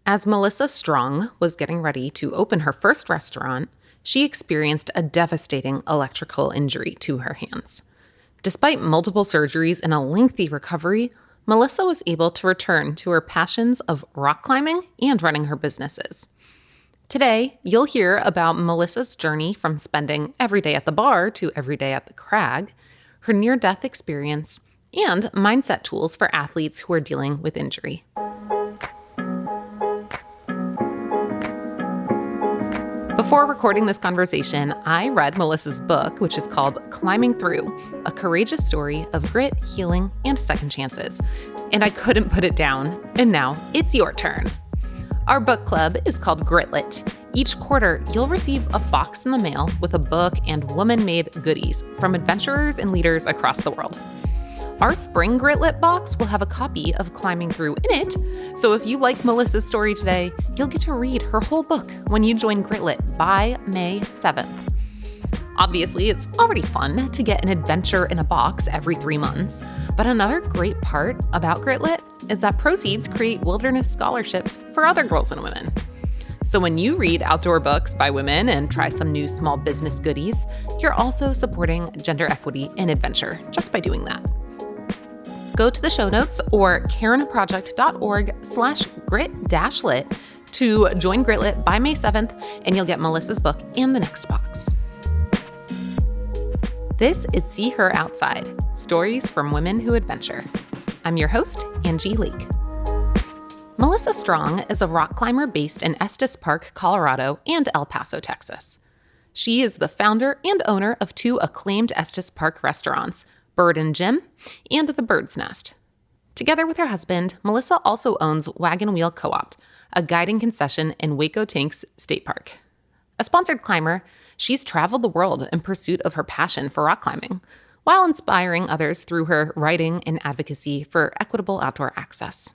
As Melissa Strong was getting ready to open her first restaurant, she experienced a devastating electrical injury to her hands. Despite multiple surgeries and a lengthy recovery, Melissa was able to return to her passions of rock climbing and running her businesses. Today, you'll hear about Melissa's journey from spending every day at the bar to every day at the crag, her near-death experience, and mindset tools for athletes who are dealing with injury. Before recording this conversation, I read Melissa's book, which is called Climbing Through, a courageous story of grit, healing, and second chances. And I couldn't put it down, and now it's your turn. Our book club is called Gritlet. Each quarter, you'll receive a box in the mail with a book and woman-made goodies from adventurers and leaders across the world. Our spring Gritlet box will have a copy of Climbing Through in it, so if you like Melissa's story today, you'll get to read her whole book when you join Gritlet by May 7th. Obviously, it's already fun to get an adventure in a box every 3 months, but another great part about Gritlet is that proceeds create wilderness scholarships for other girls and women. So when you read outdoor books by women and try some new small business goodies, you're also supporting gender equity and adventure just by doing that. Go to the show notes or karenproject.org/grit-lit to join Gritlet by May 7th, and you'll get Melissa's book and the next box. This is See Her Outside, Stories from Women Who Adventure. I'm your host, Angie Leake. Melissa Strong is a rock climber based in Estes Park, Colorado, and El Paso, Texas. She is the founder and owner of 2 acclaimed Estes Park restaurants, Bird and Jim, and The Bird's Nest. Together with her husband, Melissa also owns Wagon Wheel Co-op, a guiding concession in Waco Tanks State Park. A sponsored climber, she's traveled the world in pursuit of her passion for rock climbing, while inspiring others through her writing and advocacy for equitable outdoor access.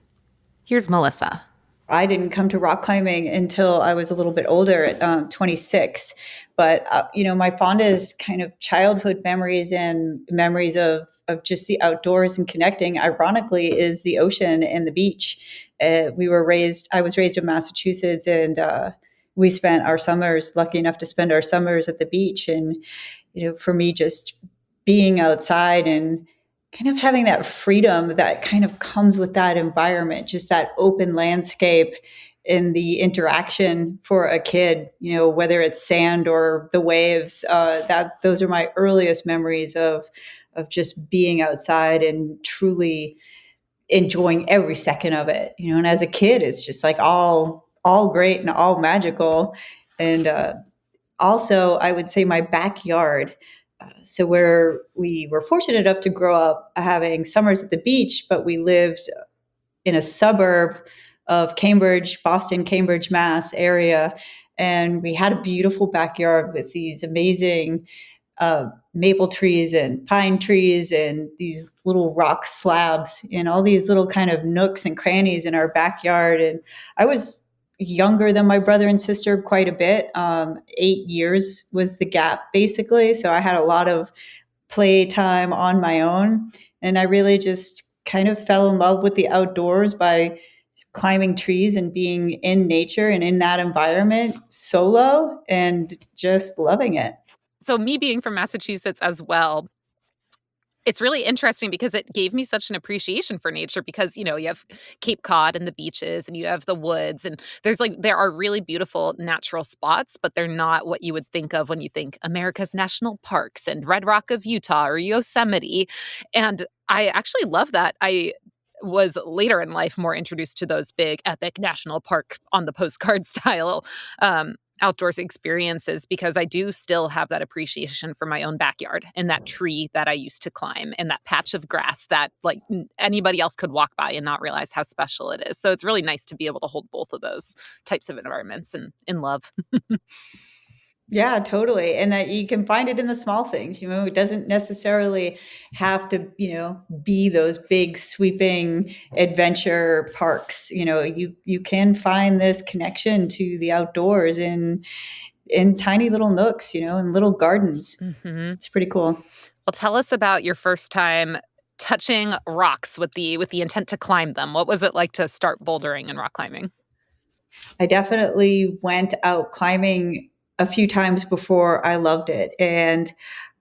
Here's Melissa. I didn't come to rock climbing until I was a little bit older at 26. But, my fondest kind of childhood memories and memories of just the outdoors and connecting, ironically, is the ocean and the beach. I was raised in Massachusetts, and we spent our summers, lucky enough to spend our summers at the beach. And, for me, just being outside and kind of having that freedom that kind of comes with that environment, just that open landscape and the interaction for a kid, whether it's sand or the waves, those are my earliest memories of just being outside and truly enjoying every second of it, and as a kid, it's just like all great and all magical. And also I would say my backyard. So where we were fortunate enough to grow up having summers at the beach, but we lived in a suburb of Cambridge, Boston, Cambridge, Mass area. And we had a beautiful backyard with these amazing maple trees and pine trees and these little rock slabs and all these little kind of nooks and crannies in our backyard. And I was younger than my brother and sister quite a bit. 8 years was the gap, basically. So I had a lot of play time on my own. And I really just kind of fell in love with the outdoors by climbing trees and being in nature and in that environment solo and just loving it. So me being from Massachusetts as well, it's really interesting because it gave me such an appreciation for nature because, you have Cape Cod and the beaches and you have the woods and there are really beautiful natural spots, but they're not what you would think of when you think America's national parks and Red Rock of Utah or Yosemite. And I actually love that. I was later in life more introduced to those big epic national park on the postcard style outdoors experiences because I do still have that appreciation for my own backyard and that tree that I used to climb and that patch of grass that like anybody else could walk by and not realize how special it is. So it's really nice to be able to hold both of those types of environments and in love. Yeah, totally. And that you can find it in the small things, it doesn't necessarily have to, be those big sweeping adventure parks. You can find this connection to the outdoors in tiny little nooks, and little gardens. Mm-hmm. It's pretty cool. Well, tell us about your first time touching rocks with the intent to climb them. What was it like to start bouldering and rock climbing? I definitely went out climbing a few times before I loved it. And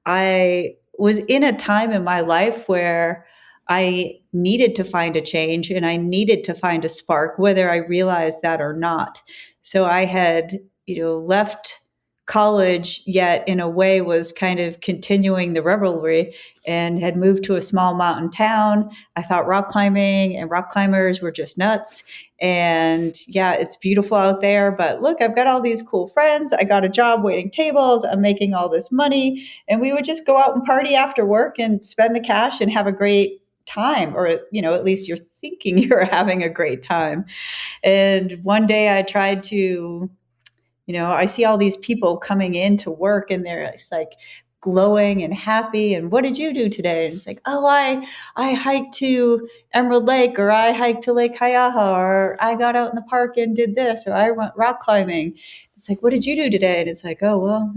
I was in a time in my life where I needed to find a change and I needed to find a spark, whether I realized that or not. So I had, left college, yet in a way was kind of continuing the revelry and had moved to a small mountain town. I thought rock climbing and rock climbers were just nuts. And yeah, it's beautiful out there. But look, I've got all these cool friends. I got a job waiting tables. I'm making all this money. And we would just go out and party after work and spend the cash and have a great time. Or, at least you're thinking you're having a great time. And one day I tried to, I see all these people coming in to work and they're just like glowing and happy. And what did you do today? And it's like, oh, I hiked to Emerald Lake, or I hiked to Lake Hayaha, or I got out in the park and did this, or I went rock climbing. It's like, what did you do today? And it's like, oh, well,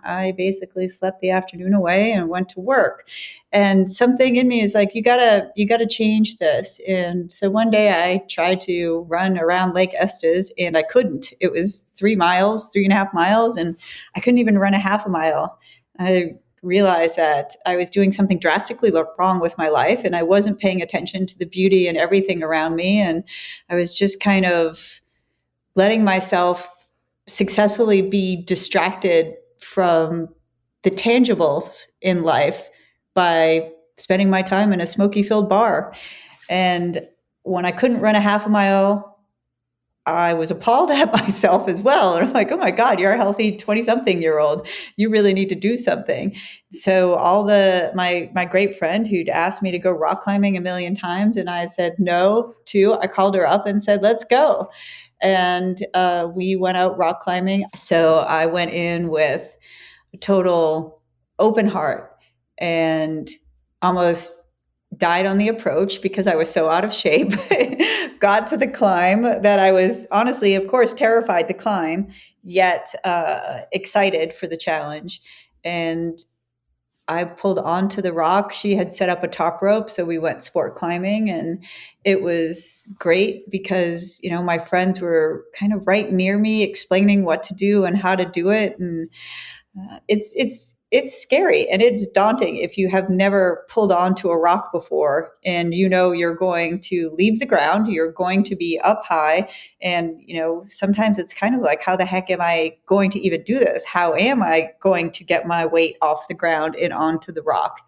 I basically slept the afternoon away and went to work. And something in me is like, you gotta change this. And so one day I tried to run around Lake Estes and I couldn't. It was 3.5 miles, and I couldn't even run a half a mile. I realized that I was doing something drastically wrong with my life, and I wasn't paying attention to the beauty and everything around me. And I was just kind of letting myself successfully be distracted from the tangibles in life by spending my time in a smoky filled bar. And when I couldn't run a half a mile, I was appalled at myself as well. And I'm like, oh my God, you're a healthy 20-something-year-old. You really need to do something. So my great friend who'd asked me to go rock climbing a million times, and I said no to, I called her up and said, let's go. And we went out rock climbing. So I went in with a total open heart and almost died on the approach because I was so out of shape. Got to the climb that I was honestly, of course, terrified to climb, yet excited for the challenge. And I pulled onto the rock. She had set up a top rope, so we went sport climbing, and it was great because, my friends were kind of right near me explaining what to do and how to do it. And it's scary and it's daunting if you have never pulled onto a rock before, and you're going to leave the ground, you're going to be up high, and sometimes it's kind of like, how the heck am I going to even do this? How am I going to get my weight off the ground and onto the rock?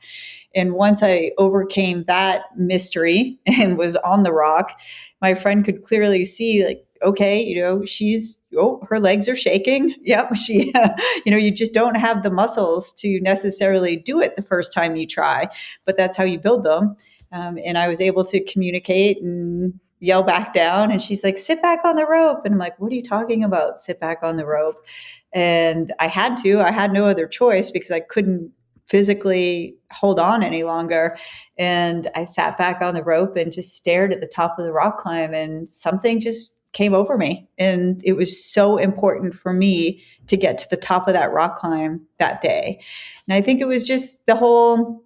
And once I overcame that mystery and was on the rock, my friend could clearly see, like, okay, her legs are shaking. Yep. You just don't have the muscles to necessarily do it the first time you try, but that's how you build them. And I was able to communicate and yell back down. And she's like, sit back on the rope. And I'm like, what are you talking about? Sit back on the rope. And I had no other choice because I couldn't physically hold on any longer. And I sat back on the rope and just stared at the top of the rock climb, and something just came over me. And it was so important for me to get to the top of that rock climb that day. And I think it was just the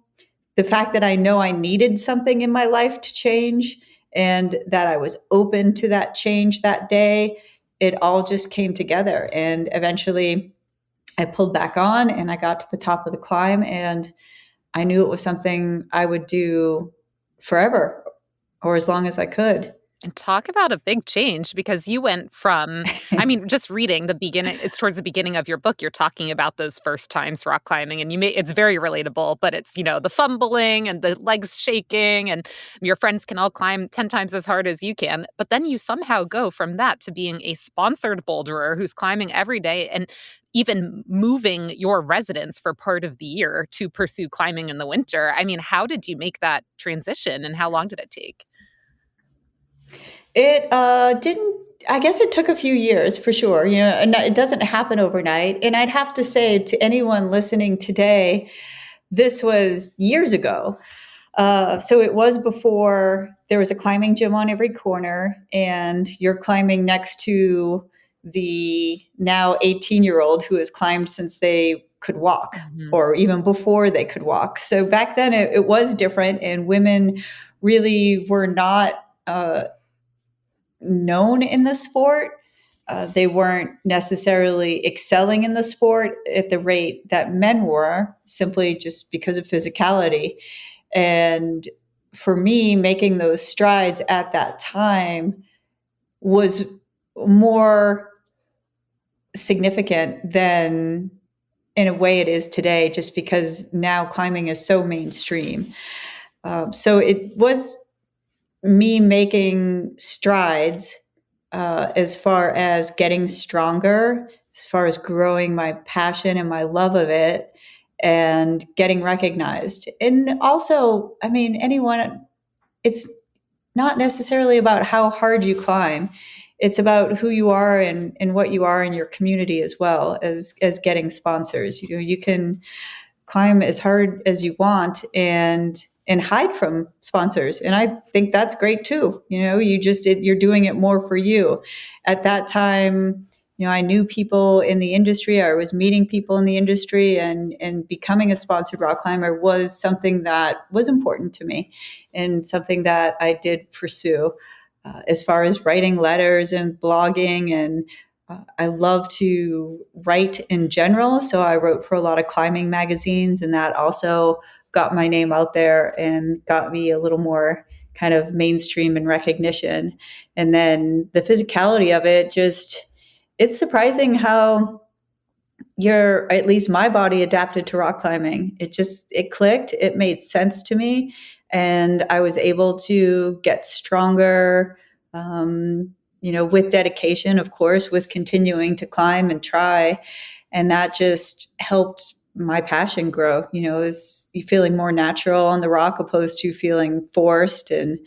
fact that I know I needed something in my life to change, and that I was open to that change that day. It all just came together. And eventually I pulled back on and I got to the top of the climb, and I knew it was something I would do forever, or as long as I could. And talk about a big change, because you went from, just reading the beginning, it's towards the beginning of your book, you're talking about those first times rock climbing, and it's very relatable, but it's, the fumbling and the legs shaking, and your friends can all climb 10 times as hard as you can. But then you somehow go from that to being a sponsored boulderer who's climbing every day, and even moving your residence for part of the year to pursue climbing in the winter. How did you make that transition, and how long did it take? It didn't, I guess it took a few years for sure, and it doesn't happen overnight. And I'd have to say to anyone listening today, this was years ago. So it was before there was a climbing gym on every corner, and you're climbing next to the now 18-year-old who has climbed since they could walk, or even before they could walk. So back then it was different, and women really were not known in the sport. They weren't necessarily excelling in the sport at the rate that men were, simply just because of physicality. And for me, making those strides at that time was more significant than in a way it is today, just because now climbing is so mainstream. So it was me making strides as far as getting stronger, as far as growing my passion and my love of it, and getting recognized. And also, I mean, anyone, it's not necessarily about how hard you climb. It's about who you are and what you are in your community, as well as getting sponsors. You know, you can climb as hard as you want and hide from sponsors, and I think that's great too. You know, you're doing it more for you. At that time, you know, I knew people in the industry, I was meeting people in the industry, and becoming a sponsored rock climber was something that was important to me and something that I did pursue. As far as writing letters and blogging, and I love to write in general. So I wrote for a lot of climbing magazines, and that also got my name out there and got me a little more kind of mainstream and recognition. And then the physicality of it, just, it's surprising how at least my body adapted to rock climbing. It clicked, it made sense to me, and I was able to get stronger, with dedication, of course, with continuing to climb and try. And that just helped my passion grow. You know, is you feeling more natural on the rock opposed to feeling forced. And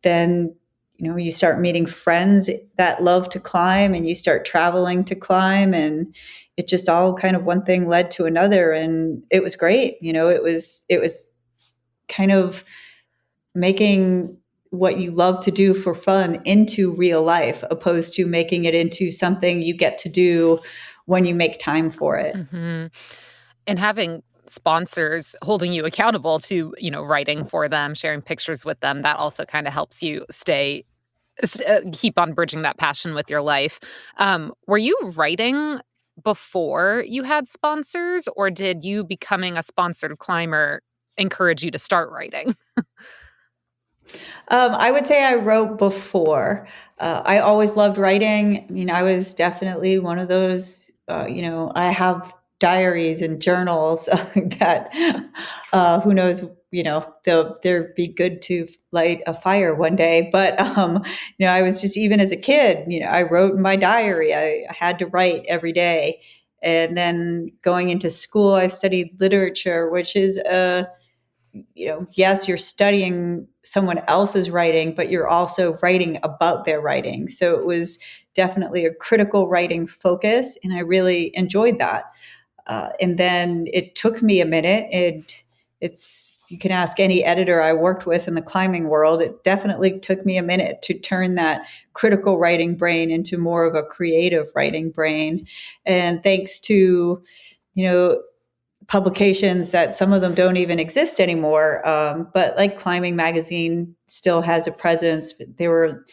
then, you start meeting friends that love to climb, and you start traveling to climb, and it just all kind of one thing led to another. And it was great. It was kind of making what you love to do for fun into real life, opposed to making it into something you get to do when you make time for it. Mm-hmm. And having sponsors holding you accountable to, writing for them, sharing pictures with them, that also kind of helps you keep on bridging that passion with your life. Were you writing before you had sponsors, or did you becoming a sponsored climber encourage you to start writing? I would say I wrote before. I always loved writing. I mean, I was definitely one of those, I have diaries and journals that who knows, they'll be good to light a fire one day. But, I was just, even as a kid, I wrote in my diary. I had to write every day. And then going into school, I studied literature, which is yes, you're studying someone else's writing, but you're also writing about their writing. So it was definitely a critical writing focus, and I really enjoyed that. And then it took me a minute. You can ask any editor I worked with in the climbing world. It definitely took me a minute to turn that critical writing brain into more of a creative writing brain. And thanks to, publications that some of them don't even exist anymore. But like Climbing Magazine still has a presence. They were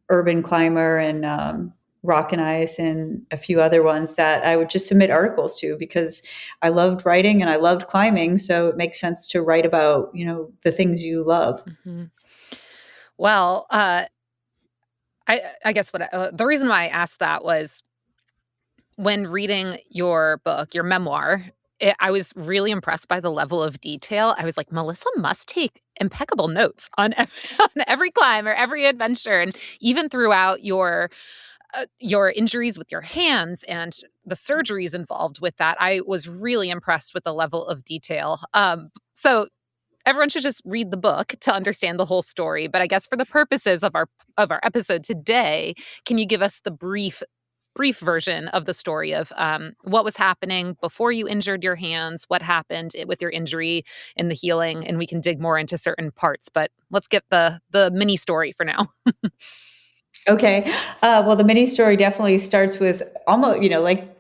Urban Climber and Rock and Ice and a few other ones that I would just submit articles to, because I loved writing and I loved climbing. So it makes sense to write about, the things you love. Mm-hmm. Well, I guess the reason why I asked that was when reading your book, your memoir, I was really impressed by the level of detail. I was like, Melissa must take impeccable notes on every climb or every adventure. And even throughout your injuries with your hands and the surgeries involved with that, I was really impressed with the level of detail. So everyone should just read the book to understand the whole story. But I guess for the purposes of our episode today, can you give us the brief version of the story of what was happening before you injured your hands, what happened with your injury and the healing, and we can dig more into certain parts. But let's get the mini story for now. Okay. Well, the mini story definitely starts with almost,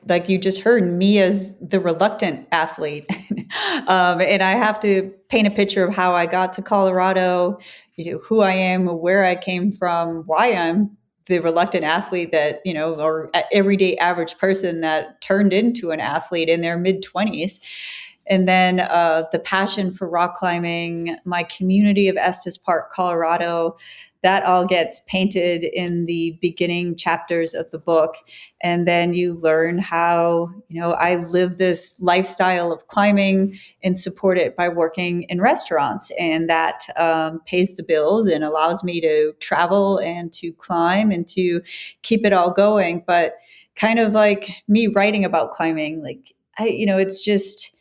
like you just heard, me as the reluctant athlete. And I have to paint a picture of how I got to Colorado, who I am, where I came from, why I'm the reluctant athlete that, or everyday average person that turned into an athlete in their mid 20s. And then the passion for rock climbing, my community of Estes Park, Colorado, that all gets painted in the beginning chapters of the book. And then you learn how, I live this lifestyle of climbing and support it by working in restaurants. And that pays the bills and allows me to travel and to climb and to keep it all going. But kind of like me writing about climbing, like, it's just,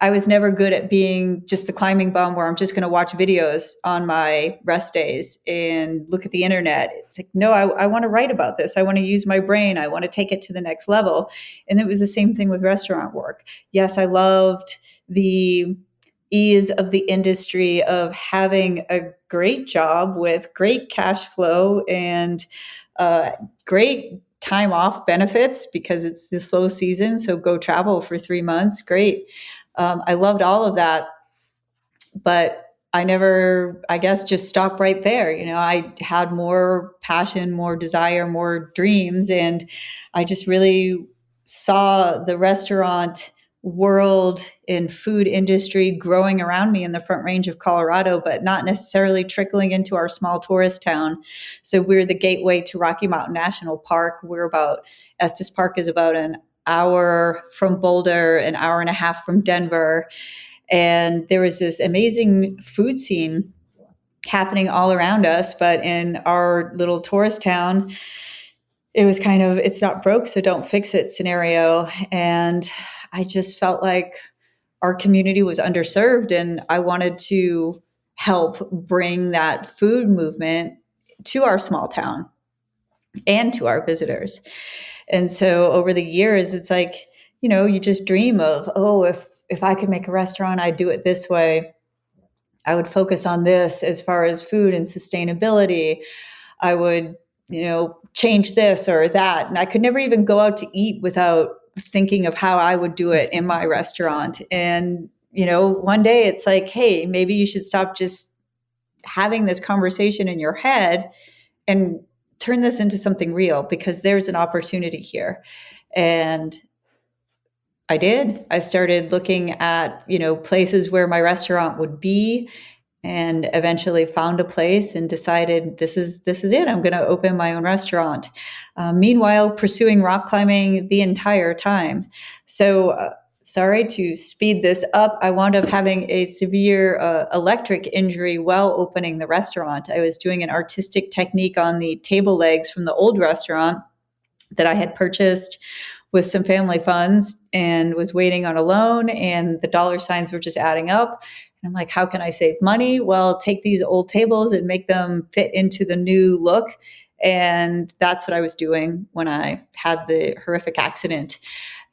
I was never good at being just the climbing bum where I'm just going to watch videos on my rest days and look at the internet. It's like, no, I want to write about this. I want to use my brain. I want to take it to the next level. And it was the same thing with restaurant work. Yes, I loved the ease of the industry of having a great job with great cash flow and great time off benefits because it's the slow season. So go travel for 3 months. Great. I loved all of that, but I never, I guess, just stopped right there. I had more passion, more desire, more dreams, and I just really saw the restaurant world and food industry growing around me in the Front Range of Colorado, but not necessarily trickling into our small tourist town. So we're the gateway to Rocky Mountain National Park. Estes Park is about an hour from Boulder, an hour and a half from Denver. And there was this amazing food scene happening all around us. But in our little tourist town, it was kind of, it's not broke, so don't fix it scenario. And I just felt like our community was underserved, and I wanted to help bring that food movement to our small town and to our visitors. And so over the years, it's like, you just dream of, oh, if I could make a restaurant, I'd do it this way. I would focus on this as far as food and sustainability. I would, change this or that. And I could never even go out to eat without thinking of how I would do it in my restaurant. And, one day it's like, hey, maybe you should stop just having this conversation in your head and turn this into something real, because there's an opportunity here. And I did. I started looking at, places where my restaurant would be, and eventually found a place and decided this is it. I'm going to open my own restaurant. Meanwhile, pursuing rock climbing the entire time. So, sorry to speed this up. I wound up having a severe electric injury while opening the restaurant. I was doing an artistic technique on the table legs from the old restaurant that I had purchased with some family funds and was waiting on a loan, and the dollar signs were just adding up. And I'm like, how can I save money? Well, take these old tables and make them fit into the new look. And that's what I was doing when I had the horrific accident.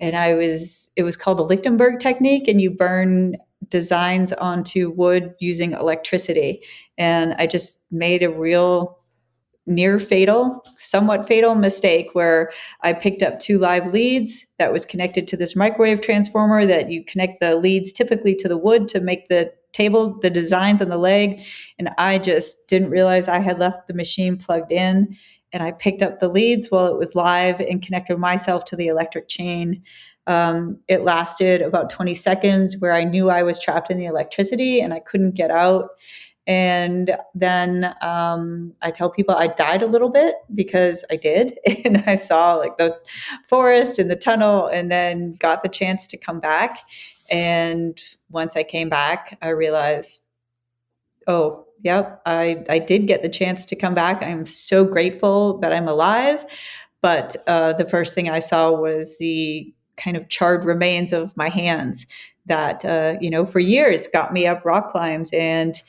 And it was called the Lichtenberg technique, and you burn designs onto wood using electricity. And I just made a real somewhat fatal mistake where I picked up 2 live leads that was connected to this microwave transformer that you connect the leads typically to the wood to make the table, the designs on the leg. And I just didn't realize I had left the machine plugged in. And I picked up the leads while it was live and connected myself to the electric chain. It lasted about 20 seconds where I knew I was trapped in the electricity and I couldn't get out. And then I tell people I died a little bit, because I did. And I saw like the forest and the tunnel, and then got the chance to come back. And once I came back, I realized, oh, yep, I did get the chance to come back. I'm so grateful that I'm alive. But the first thing I saw was the kind of charred remains of my hands that, for years got me up rock climbs and,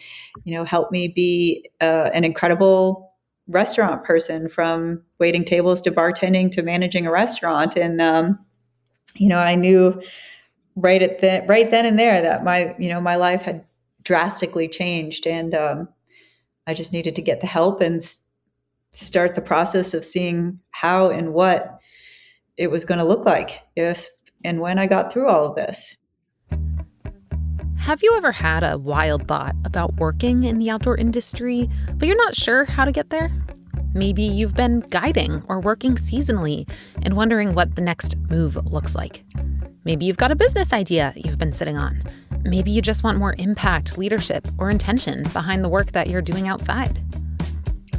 helped me be an incredible restaurant person, from waiting tables to bartending to managing a restaurant. And, I knew right then and there that my life had drastically changed, and I just needed to get the help and start the process of seeing how and what it was going to look like if and when I got through all of this. Have you ever had a wild thought about working in the outdoor industry, but you're not sure how to get there? Maybe you've been guiding or working seasonally and wondering what the next move looks like. Maybe you've got a business idea you've been sitting on. Maybe you just want more impact, leadership, or intention behind the work that you're doing outside.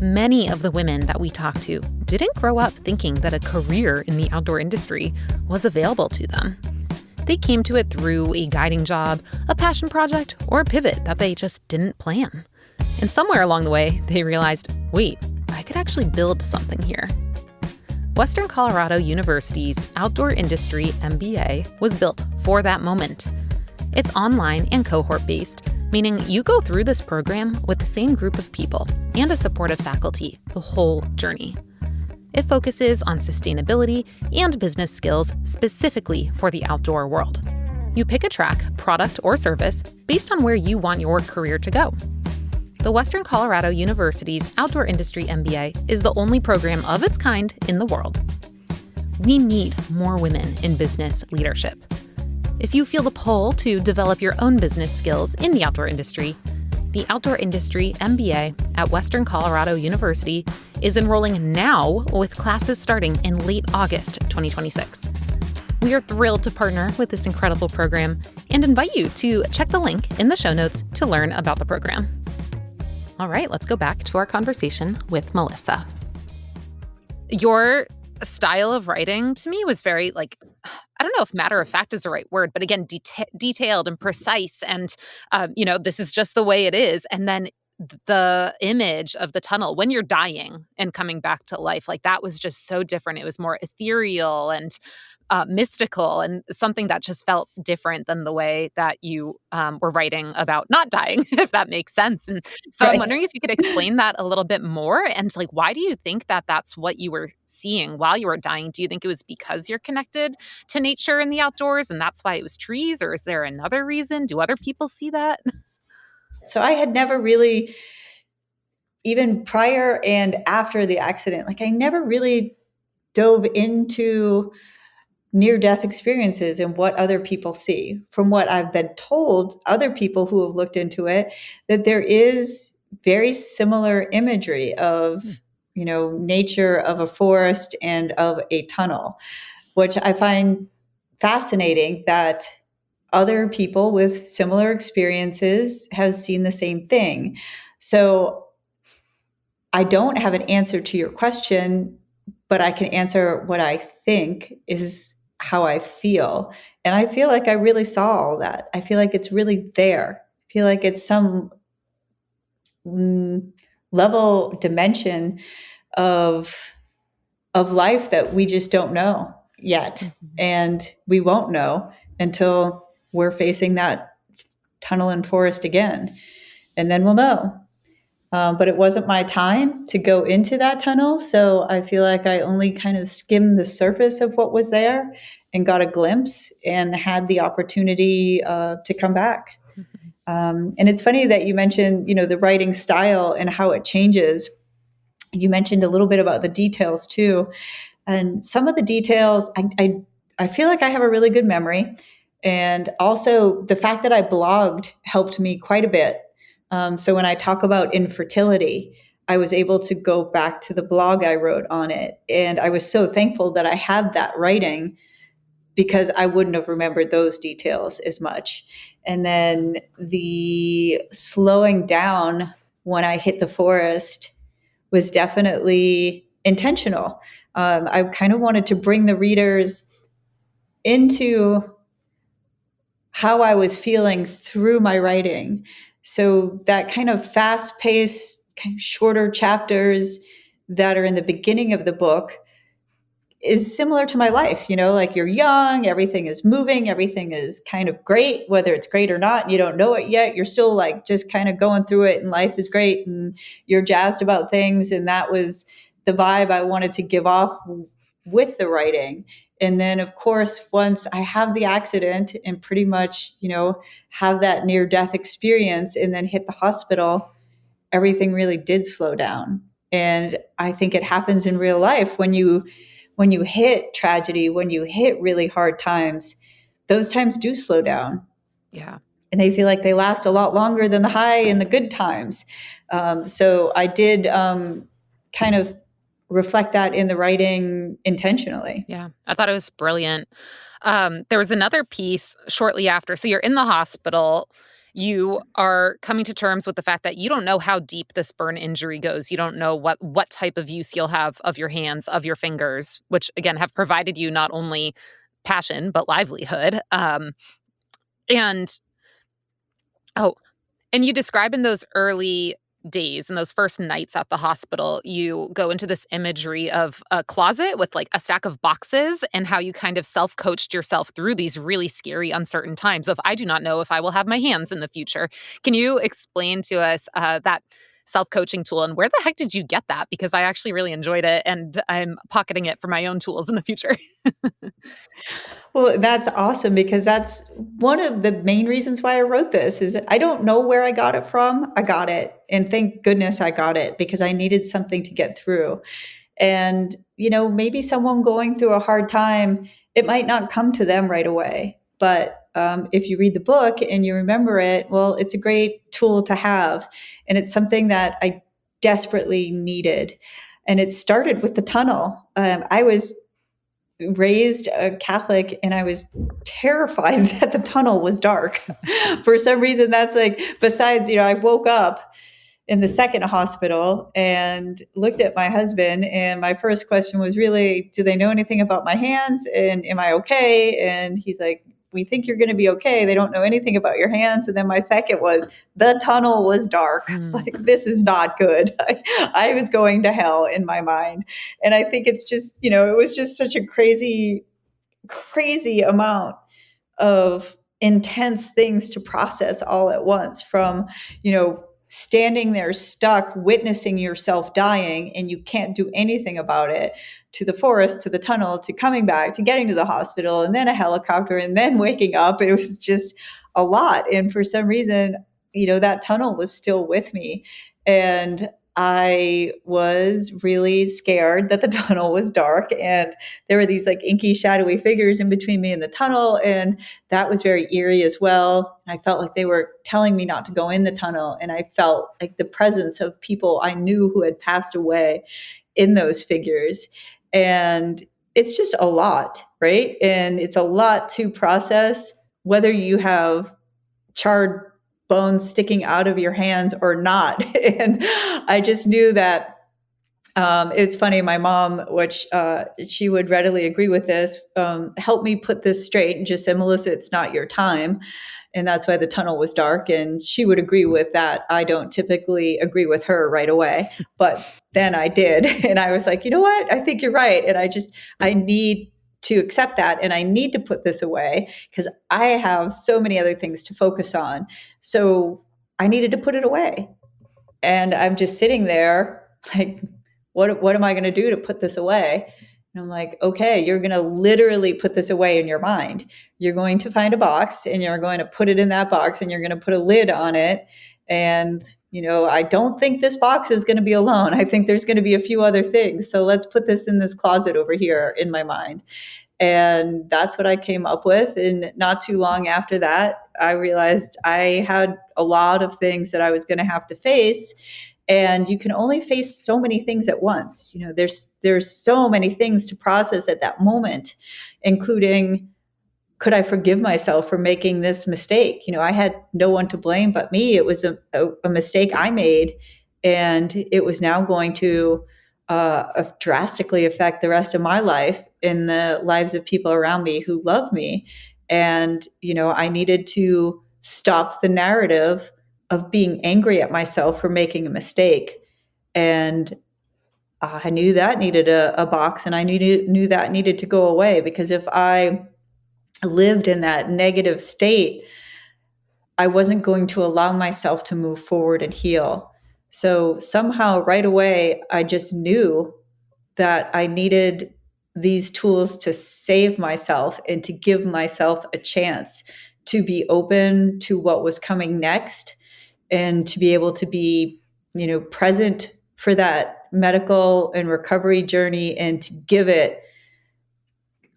Many of the women that we talked to didn't grow up thinking that a career in the outdoor industry was available to them. They came to it through a guiding job, a passion project, or a pivot that they just didn't plan. And somewhere along the way, they realized, wait, I could actually build something here. Western Colorado University's Outdoor Industry MBA was built for that moment. It's online and cohort-based, meaning you go through this program with the same group of people and a supportive faculty the whole journey. It focuses on sustainability and business skills specifically for the outdoor world. You pick a track, product, or service based on where you want your career to go. The Western Colorado University's Outdoor Industry MBA is the only program of its kind in the world. We need more women in business leadership. If you feel the pull to develop your own business skills in the outdoor industry, the Outdoor Industry MBA at Western Colorado University is enrolling now with classes starting in late August 2026. We are thrilled to partner with this incredible program and invite you to check the link in the show notes to learn about the program. All right, let's go back to our conversation with Melissa. Your style of writing to me was very I don't know if matter of fact is the right word, but again, detailed and precise. And, this is just the way it is. And then the image of the tunnel when you're dying and coming back to life, that was just so different. It was more ethereal and mystical and something that just felt different than the way that you were writing about not dying, if that makes sense. And so Right. I'm wondering if you could explain that a little bit more. And why do you think that that's what you were seeing while you were dying? Do you think it was because you're connected to nature and the outdoors and that's why it was trees? Or is there another reason? Do other people see that? So I had never really, even prior and after the accident, I never really dove into near-death experiences and what other people see. From what I've been told, other people who have looked into it, that there is very similar imagery of, nature, of a forest and of a tunnel, which I find fascinating that other people with similar experiences have seen the same thing. So I don't have an answer to your question, but I can answer what I think is how I feel. And I feel like I really saw all that. I feel like it's really there. I feel like it's some level, dimension of life that we just don't know yet. Mm-hmm. And we won't know until we're facing that tunnel and forest again. And then we'll know. But it wasn't my time to go into that tunnel. So I feel like I only kind of skimmed the surface of what was there and got a glimpse and had the opportunity to come back. And it's funny that you mentioned, the writing style and how it changes. You mentioned a little bit about the details too. And some of the details, I feel like I have a really good memory. And also the fact that I blogged helped me quite a bit. So when I talk about infertility, I was able to go back to the blog I wrote on it. And I was so thankful that I had that writing because I wouldn't have remembered those details as much. And then the slowing down when I hit the forest was definitely intentional. I kind of wanted to bring the readers into how I was feeling through my writing. So that kind of fast-paced, kind of shorter chapters that are in the beginning of the book is similar to my life. You're young, everything is moving, everything is kind of great, whether it's great or not, and you don't know it yet. You're still just kind of going through it and life is great and you're jazzed about things. And that was the vibe I wanted to give off with the writing. And then, of course, once I have the accident and pretty much, have that near-death experience and then hit the hospital, everything really did slow down. And I think it happens in real life when you hit tragedy, when you hit really hard times, those times do slow down. Yeah. And they feel like they last a lot longer than the high and the good times. So I did kind of reflect that in the writing intentionally. Yeah, I thought it was brilliant. There was another piece shortly after. So you're in the hospital. You are coming to terms with the fact that you don't know how deep this burn injury goes. You don't know what type of use you'll have of your hands, of your fingers, which again have provided you not only passion but livelihood. And oh, and you describe in those early days and those first nights at the hospital, you go into this imagery of a closet with like a stack of boxes and how you kind of self-coached yourself through these really scary, uncertain times of, I do not know if I will have my hands in the future. Can you explain to us that self-coaching tool and where the heck did you get that? Because I actually really enjoyed it and I'm pocketing it for my own tools in the future. Well, that's awesome because that's one of the main reasons why I wrote this is I don't know where I got it from. I got it. And thank goodness I got it because I needed something to get through. And, maybe someone going through a hard time, it might not come to them right away. But if you read the book and you remember it, well, it's a great tool to have. And it's something that I desperately needed. And it started with the tunnel. I was raised a Catholic and I was terrified that the tunnel was dark. For some reason, that's like, besides, I woke up in the second hospital and looked at my husband. And my first question was really, do they know anything about my hands? And am I okay? And he's like, we think you're going to be okay. They don't know anything about your hands. And then my second was, the tunnel was dark. Like, this is not good. I was going to hell in my mind. And I think it's just, it was just such a crazy, crazy amount of intense things to process all at once from, standing there stuck, witnessing yourself dying, and you can't do anything about it, to the forest, to the tunnel, to coming back, to getting to the hospital, and then a helicopter, and then waking up. It was just a lot. And for some reason, that tunnel was still with me. And I was really scared that the tunnel was dark and there were these like inky, shadowy figures in between me and the tunnel. And that was very eerie as well. I felt like they were telling me not to go in the tunnel. And I felt like the presence of people I knew who had passed away in those figures. And it's just a lot, right? And it's a lot to process, whether you have charred bones sticking out of your hands or not. And I just knew that it's funny, my mom, which she would readily agree with this, helped me put this straight and just said, Melissa, it's not your time. And that's why the tunnel was dark. And she would agree with that. I don't typically agree with her right away, but then I did. And I was like, you know what? I think you're right. And I need to accept that. And I need to put this away because I have so many other things to focus on. So I needed to put it away. And I'm just sitting there like, what am I going to do to put this away? And I'm like, okay, you're going to literally put this away in your mind. You're going to find a box and you're going to put it in that box and you're going to put a lid on it. And, I don't think this box is going to be alone. I think there's going to be a few other things. So let's put this in this closet over here in my mind. And that's what I came up with. And not too long after that, I realized I had a lot of things that I was going to have to face. And you can only face so many things at once. There's so many things to process at that moment, including, could I forgive myself for making this mistake? I had no one to blame but me. It was a mistake I made, and it was now going to drastically affect the rest of my life and the lives of people around me who love me. And, I needed to stop the narrative of being angry at myself for making a mistake. And I knew that needed a box, and I knew that needed to go away, because if I lived in that negative state, I wasn't going to allow myself to move forward and heal. So somehow right away, I just knew that I needed these tools to save myself and to give myself a chance to be open to what was coming next, and to be able to be, present for that medical and recovery journey, and to give it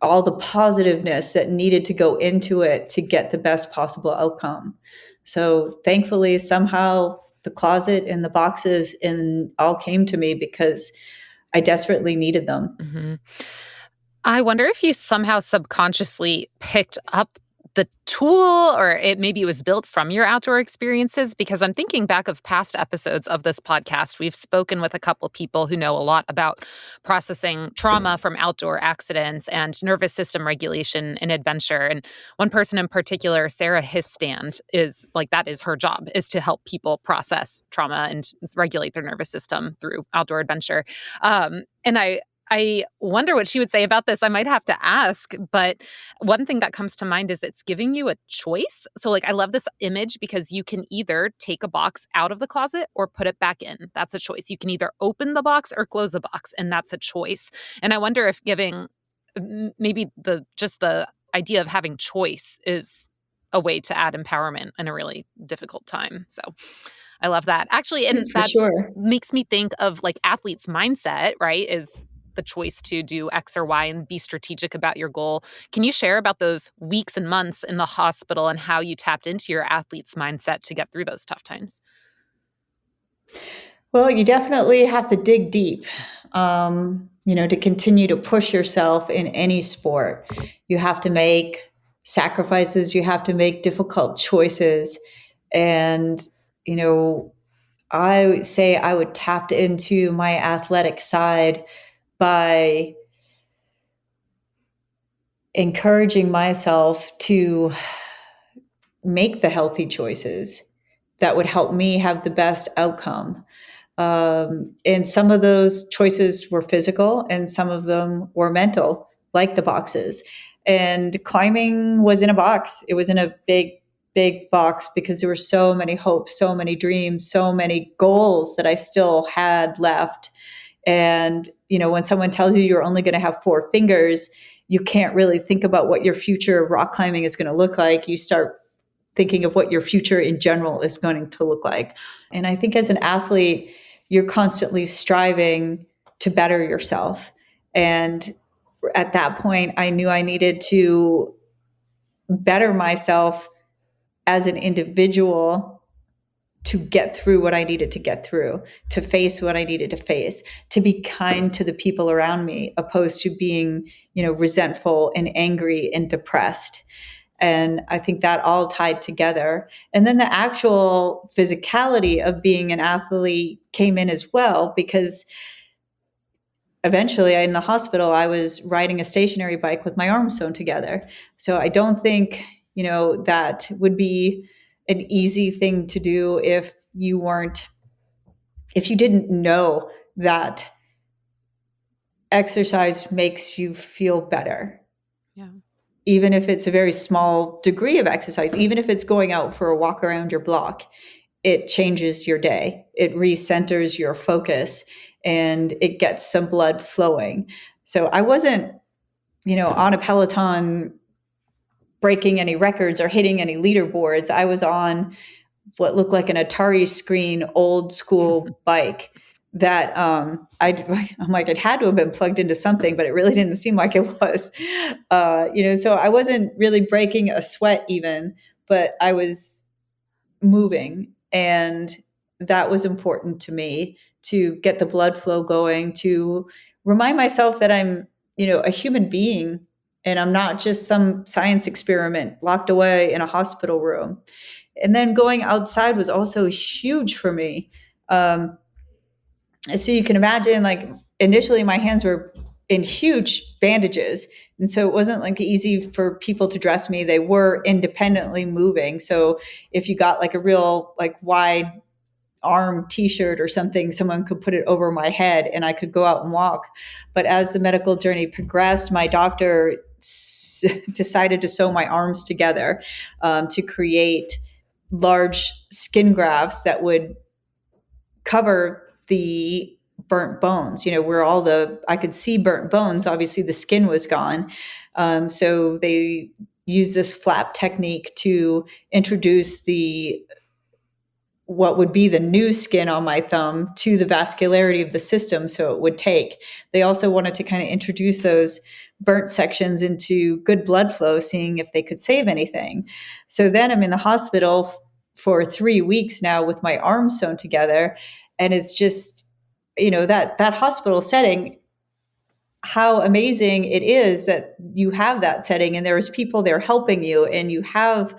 all the positiveness that needed to go into it to get the best possible outcome. So thankfully, somehow the closet and the boxes and all came to me, because I desperately needed them. Mm-hmm. I wonder if you somehow subconsciously picked up the tool, or maybe it was built from your outdoor experiences, because I'm thinking back of past episodes of this podcast. We've spoken with a couple people who know a lot about processing trauma from outdoor accidents and nervous system regulation in adventure. And one person in particular, Sarah Histand, is like, that is her job, is to help people process trauma and regulate their nervous system through outdoor adventure. And I wonder what she would say about this. I might have to ask, but one thing that comes to mind is it's giving you a choice. So, like, I love this image because you can either take a box out of the closet or put it back in. That's a choice. You can either open the box or close the box, and that's a choice. And I wonder if giving maybe the idea of having choice is a way to add empowerment in a really difficult time. So I love that. Actually, and For that sure. makes me think of like athletes' mindset, right? Is the choice to do X or Y and be strategic about your goal. Can you share about those weeks and months in the hospital and how you tapped into your athlete's mindset to get through those tough times? Well, you definitely have to dig deep, to continue to push yourself in any sport. You have to make sacrifices, you have to make difficult choices. And, I would say I would tap into my athletic side by encouraging myself to make the healthy choices that would help me have the best outcome. And some of those choices were physical and some of them were mental, like the boxes. And climbing was in a box. It was in a big, big box because there were so many hopes, so many dreams, so many goals that I still had left. And, when someone tells you you're only going to have 4 fingers, you can't really think about what your future of rock climbing is going to look like. You start thinking of what your future in general is going to look like. And I think as an athlete, you're constantly striving to better yourself. And at that point, I knew I needed to better myself as an individual to get through what I needed to get through, to face what I needed to face, to be kind to the people around me, opposed to being, resentful and angry and depressed. And I think that all tied together. And then the actual physicality of being an athlete came in as well, because eventually in the hospital, I was riding a stationary bike with my arms sewn together. So I don't think, that would be an easy thing to do if you didn't know that exercise makes you feel better. Yeah. Even if it's a very small degree of exercise, even if it's going out for a walk around your block, it changes your day. It recenters your focus and it gets some blood flowing. So I wasn't, on a Peloton breaking any records or hitting any leaderboards. I was on what looked like an Atari screen, old school bike that I'm like, it had to have been plugged into something, but it really didn't seem like it was. So I wasn't really breaking a sweat even, but I was moving. And that was important to me, to get the blood flow going, to remind myself that I'm, a human being and I'm not just some science experiment locked away in a hospital room. And then going outside was also huge for me. So you can imagine, like, initially my hands were in huge bandages. And so it wasn't like easy for people to dress me. They were independently moving. So if you got like a real like wide arm t-shirt or something, someone could put it over my head and I could go out and walk. But as the medical journey progressed, my doctor decided to sew my arms together to create large skin grafts that would cover the burnt bones, where I could see burnt bones. Obviously the skin was gone. So they used this flap technique to introduce what would be the new skin on my thumb to the vascularity of the system. So it would take. They also wanted to kind of introduce those burnt sections into good blood flow, seeing if they could save anything. So then I'm in the hospital for 3 weeks now with my arms sewn together. And it's just that hospital setting, how amazing it is that you have that setting and there's people there helping you, and you have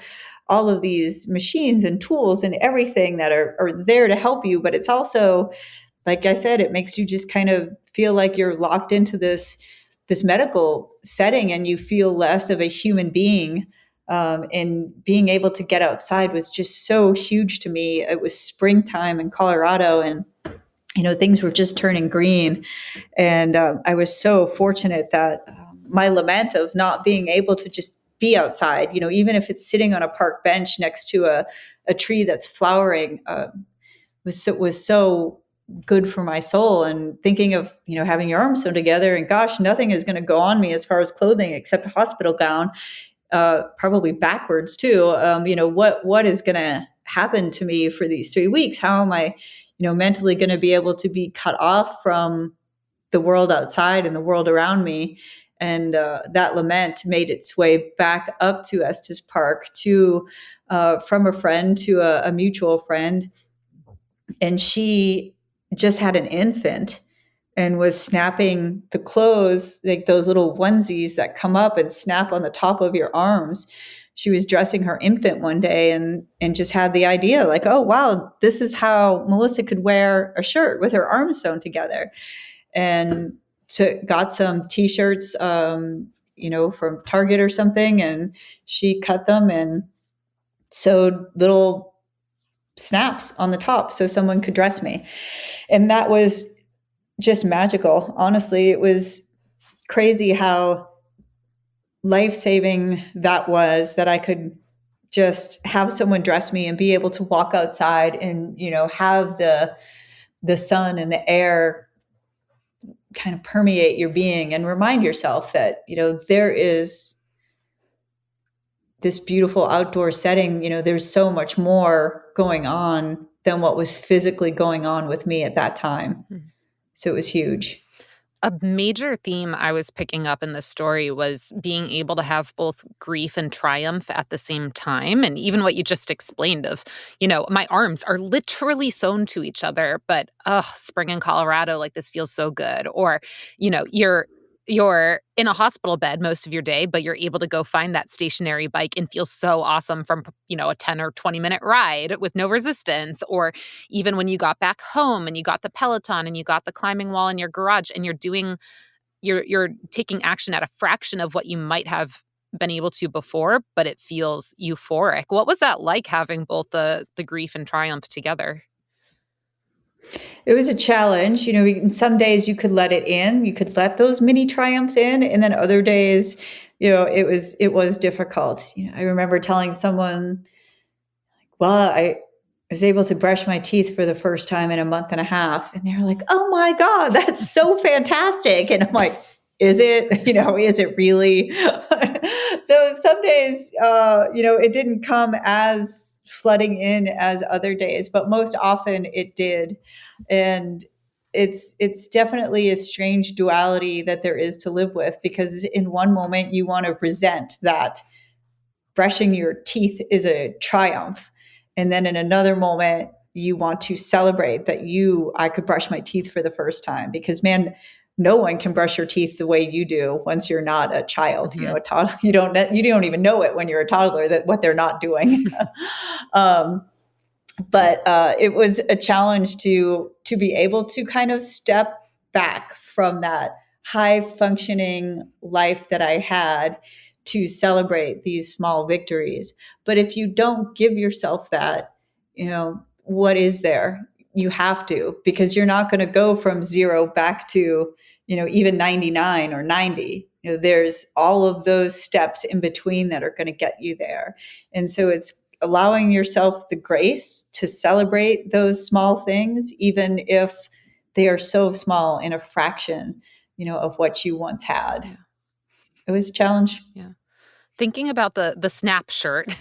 all of these machines and tools and everything that are there to help you. But it's also, like I said, it makes you just kind of feel like you're locked into this medical setting, and you feel less of a human being. And being able to get outside was just so huge to me. It was springtime in Colorado, and things were just turning green, and I was so fortunate that my lament of not being able to just be outside, even if it's sitting on a park bench next to a tree that's flowering, was so good for my soul. And thinking of having your arms sewn together, and gosh, nothing is going to go on me as far as clothing except a hospital gown, probably backwards too. What is going to happen to me for these 3 weeks? How am I mentally going to be able to be cut off from the world outside and the world around me? And that lament made its way back up to Estes Park, to from a friend to a mutual friend, and she just had an infant and was snapping the clothes, like those little onesies that come up and snap on the top of your arms. She was dressing her infant one day, and just had the idea, like, oh wow, this is how Melissa could wear a shirt with her arms sewn together. And got some t-shirts, from Target or something, and she cut them and sewed little snaps on the top so someone could dress me. And that was just magical. Honestly, it was crazy how life-saving that was, that I could just have someone dress me and be able to walk outside and, have the sun and the air kind of permeate your being, and remind yourself that, there is this beautiful outdoor setting. There's so much more going on than what was physically going on with me at that time. Mm-hmm. So it was huge. A major theme I was picking up in this story was being able to have both grief and triumph at the same time. And even what you just explained of, my arms are literally sewn to each other, but spring in Colorado, like, this feels so good. Or, you're in a hospital bed most of your day, but you're able to go find that stationary bike and feel so awesome from, a 10 or 20-minute ride with no resistance. Or even when you got back home and you got the Peloton and you got the climbing wall in your garage, and you're taking action at a fraction of what you might have been able to before, but it feels euphoric. What was that like, having both the grief and triumph together? It was a challenge. Some days you could let it in, you could let those mini triumphs in, and then other days, it was difficult. I remember telling someone, well, I was able to brush my teeth for the first time in a month and a half, and they're like, oh my God, that's so fantastic. And I'm like, is it, is it really? So some days, it didn't come as flooding in as other days, but most often it did. And it's definitely a strange duality that there is to live with, because in one moment you want to resent that brushing your teeth is a triumph. And then in another moment, you want to celebrate that I could brush my teeth for the first time, because man, no one can brush your teeth the way you do once you're not a child. Mm-hmm. A toddler, you don't even know it when you're a toddler, that what they're not doing. But it was a challenge to be able to kind of step back from that high functioning life that I had, to celebrate these small victories. But if you don't give yourself that, what is there? You have to, because you're not going to go from 0 back to, even 99 or 90. There's all of those steps in between that are going to get you there. And so it's allowing yourself the grace to celebrate those small things, even if they are so small in a fraction, of what you once had. Yeah. It was a challenge. Yeah. Thinking about the snap shirt,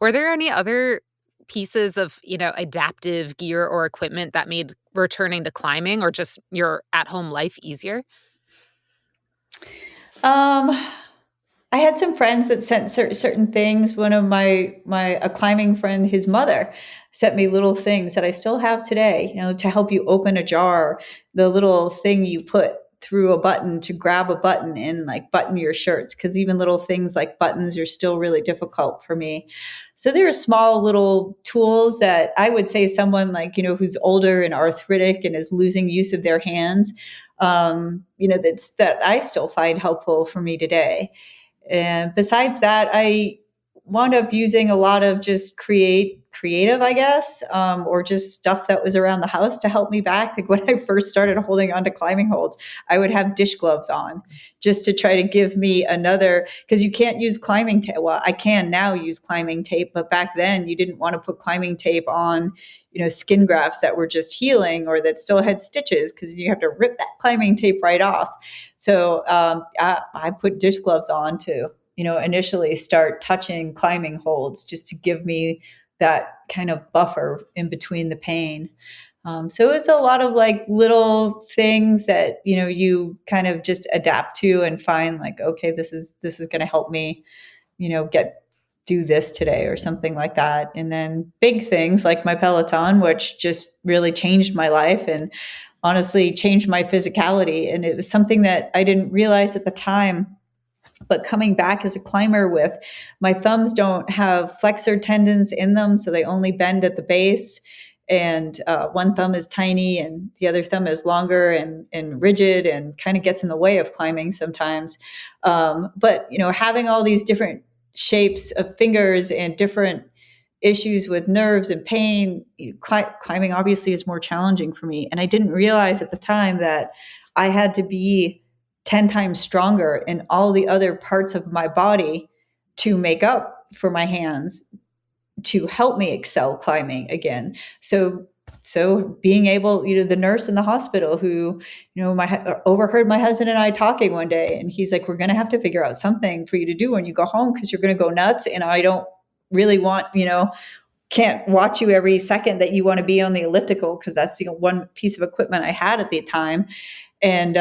were there any other pieces of, adaptive gear or equipment that made returning to climbing or just your at-home life easier? I had some friends that sent certain things. One of my a climbing friend, his mother, sent me little things that I still have today. To help you open a jar, the little thing you put through a button to grab a button and like button your shirts. Because even little things like buttons are still really difficult for me. So there are small little tools that I would say someone like who's older and arthritic and is losing use of their hands. That I still find helpful for me today. And besides that, I wound up using a lot of just creative, I guess, or just stuff that was around the house to help me back. Like when I first started holding on to climbing holds, I would have dish gloves on just to try to give me another, because you can't use climbing tape. Well, I can now use climbing tape, but back then you didn't want to put climbing tape on, skin grafts that were just healing or that still had stitches, because you have to rip that climbing tape right off. So I put dish gloves on to, initially start touching climbing holds just to give me that kind of buffer in between the pain. So it's a lot of like little things that, you kind of just adapt to and find like, okay, this is going to help me, do this today or something like that. And then big things like my Peloton, which just really changed my life and honestly changed my physicality. And it was something that I didn't realize at the time, but coming back as a climber with my thumbs don't have flexor tendons in them. So they only bend at the base. And one thumb is tiny and the other thumb is longer and rigid and kind of gets in the way of climbing sometimes. But, having all these different shapes of fingers and different issues with nerves and pain, climbing obviously is more challenging for me. And I didn't realize at the time that I had to be 10 times stronger in all the other parts of my body to make up for my hands, to help me excel climbing again. So being able, the nurse in the hospital who, overheard my husband and I talking one day, and he's like, we're going to have to figure out something for you to do when you go home, because you're going to go nuts. And I don't really want, can't watch you every second that you want to be on the elliptical, because that's one piece of equipment I had at the time. And,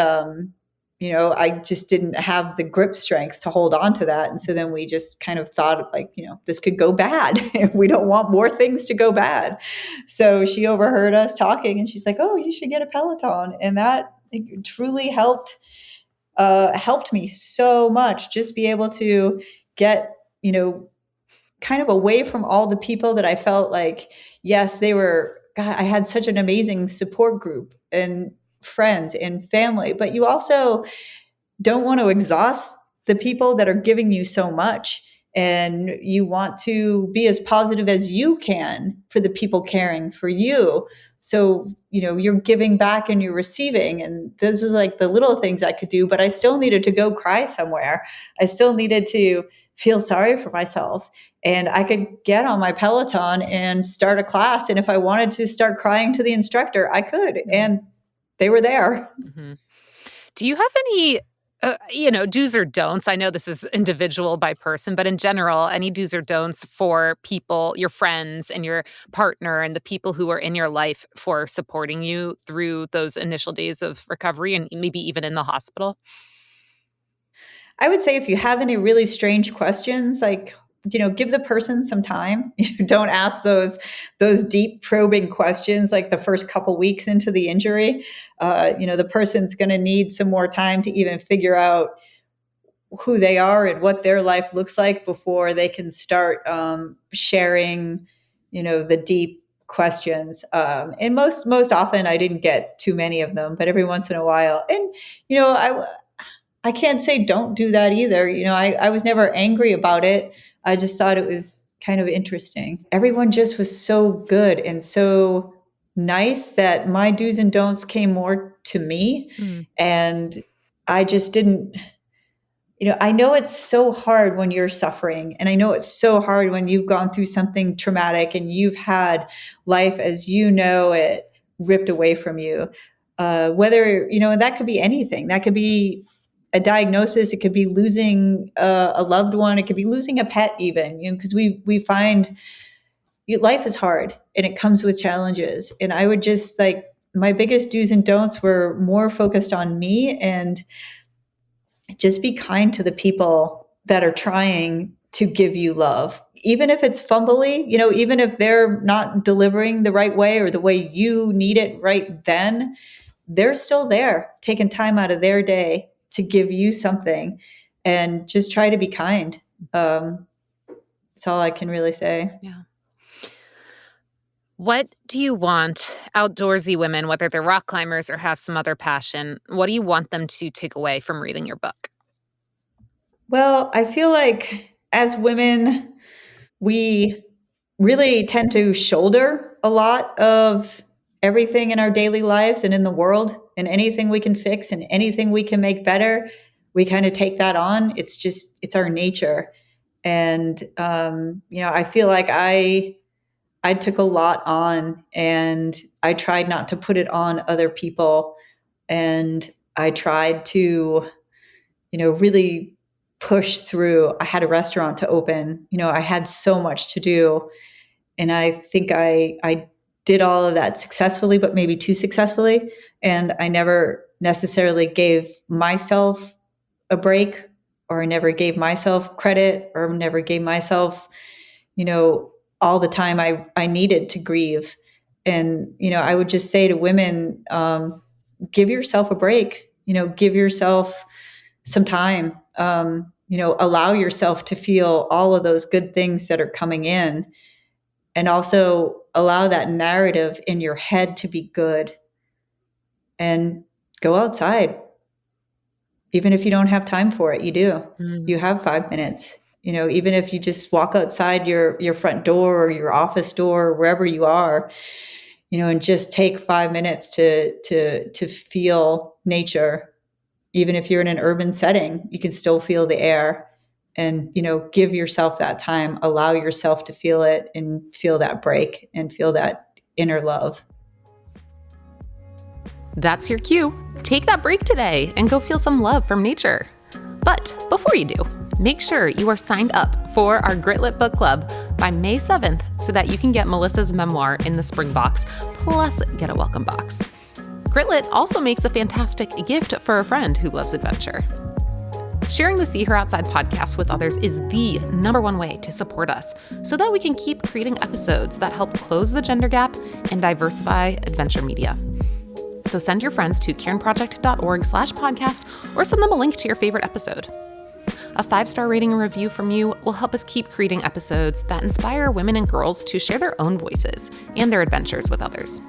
I just didn't have the grip strength to hold on to that. And so then we just kind of thought like, this could go bad. We don't want more things to go bad. So she overheard us talking and she's like, oh, you should get a Peloton. And that truly helped me so much, just be able to get, kind of away from all the people that I felt like, yes, they were, God, I had such an amazing support group and friends and family, but you also don't want to exhaust the people that are giving you so much. And you want to be as positive as you can for the people caring for you. So, you're giving back and you're receiving. And those are like the little things I could do, but I still needed to go cry somewhere. I still needed to feel sorry for myself. And I could get on my Peloton and start a class. And if I wanted to start crying to the instructor, I could. And they were there. Mm-hmm. Do you have any, do's or don'ts? I know this is individual by person, but in general, any do's or don'ts for people, your friends and your partner and the people who are in your life for supporting you through those initial days of recovery and maybe even in the hospital? I would say if you have any really strange questions, like, give the person some time. Don't ask those deep probing questions like the first couple weeks into the injury. The person's going to need some more time to even figure out who they are and what their life looks like before they can start sharing, the deep questions. And most often I didn't get too many of them, but every once in a while. And, I can't say don't do that either. I was never angry about it. I just thought it was kind of interesting. Everyone just was so good and so nice that my do's and don'ts came more to me. And I just didn't, I know it's so hard when you're suffering. And I know it's so hard when you've gone through something traumatic and you've had life as you know it ripped away from you. Whether, and that could be anything. That could be a diagnosis. It could be losing a loved one. It could be losing a pet even, because we find life is hard and it comes with challenges. And I would just my biggest do's and don'ts were more focused on me and just be kind to the people that are trying to give you love, even if it's fumbly, even if they're not delivering the right way or the way you need it right then, they're still there, taking time out of their day to give you something, and just try to be kind. That's all I can really say. Yeah. What do you want outdoorsy women, whether they're rock climbers or have some other passion, what do you want them to take away from reading your book? Well, I feel like as women, we really tend to shoulder a lot of everything in our daily lives and in the world, and anything we can fix and anything we can make better. We kind of take that on. It's our nature. And, I feel like I took a lot on, and I tried not to put it on other people. And I tried to, really push through. I had a restaurant to open, I had so much to do. And I think I did all of that successfully, but maybe too successfully. And I never necessarily gave myself a break, or I never gave myself credit, or never gave myself, all the time I needed to grieve. And, I would just say to women, give yourself a break, give yourself some time, allow yourself to feel all of those good things that are coming in, and also allow that narrative in your head to be good, and go outside. Even if you don't have time for it, you do. You have 5 minutes. Even if you just walk outside your front door or your office door or wherever you are, and just take 5 minutes to feel nature. Even if you're in an urban setting, you can still feel the air, and, give yourself that time, allow yourself to feel it, and feel that break, and feel that inner love. That's your cue. Take that break today and go feel some love from nature. But before you do, make sure you are signed up for our Gritlit Book Club by May 7th so that you can get Melissa's memoir in the spring box, plus get a welcome box. Gritlit also makes a fantastic gift for a friend who loves adventure. Sharing the See Her Outside podcast with others is the #1 way to support us so that we can keep creating episodes that help close the gender gap and diversify adventure media. So send your friends to cairnproject.org/podcast or send them a link to your favorite episode. A 5-star rating and review from you will help us keep creating episodes that inspire women and girls to share their own voices and their adventures with others.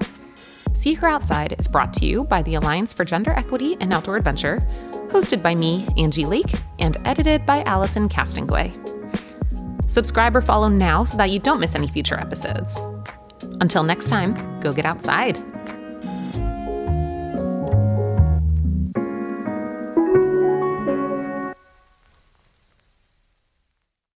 See Her Outside is brought to you by the Alliance for Gender Equity and Outdoor Adventure, hosted by me, Angie Lake, and edited by Allison Castonguay. Subscribe or follow now so that you don't miss any future episodes. Until next time, go get outside.